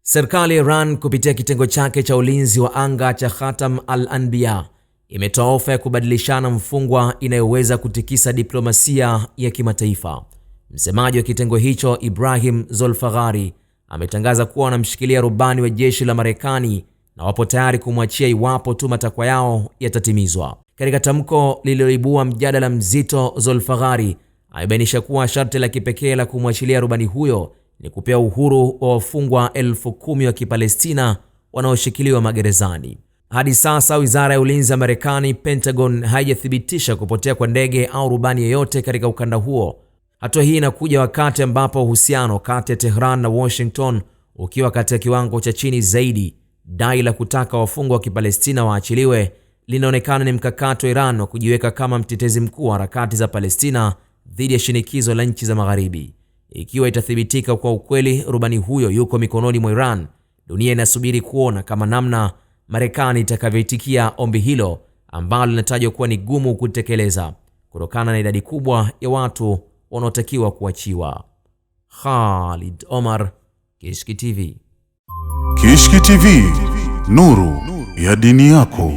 Serikali ya Iran kupitia kitengo chake cha ulinzi wa anga cha Khatam al-Anbiya imetoa ofa ya kubadilishana mfungwa inayoweza kutikisa diplomasia ya kimataifa. Msemaji wa kitengo hicho Ibrahim Zolfaghari ametangaza kuwa wanamshikilia rubani wa jeshi la Marekani na wapo tayari kumwachia iwapo tu matakwa yao yatatimizwa. Katika tamko lililoibua mjadala mzito, Zolfaghari amebainisha kuwa sharti la kipekee la kumwachilia rubani huyo ni kupewa uhuru wa wafungwa 10,000 wa Kipalestina wanaoshikiliwa magerezani. Hadi sasa Wizara ya Ulinzi ya Marekani, Pentagon, haijathibitisha kupotea kwa ndege au rubani yeyote katika ukanda huo. Hatua hii inakuja wakati ambapo uhusiano kati ya Tehran na Washington ukiwa katika kiwango cha chini zaidi. Dai la kutaka wafungwa wa Kipalestina waachiliwe linaonekana ni mkakati wa Iran wa kujiweka kama mtetezi mkuu wa harakati za Palestina dhidi ya shinikizo la nchi za Magharibi. Ikiwa itathibitika kwa ukweli rubani huyo yuko mikononi mwa Iran, dunia inasubiri kuona kama namna Marekani itakavyoitikia ombi hilo ambalo linatajwa kuwa ni gumu kutekeleza kutokana na idadi kubwa ya watu wanaotakiwa kuachiwa. Khalid Omar, Kishki TV. Kishki TV, nuru ya dini yako.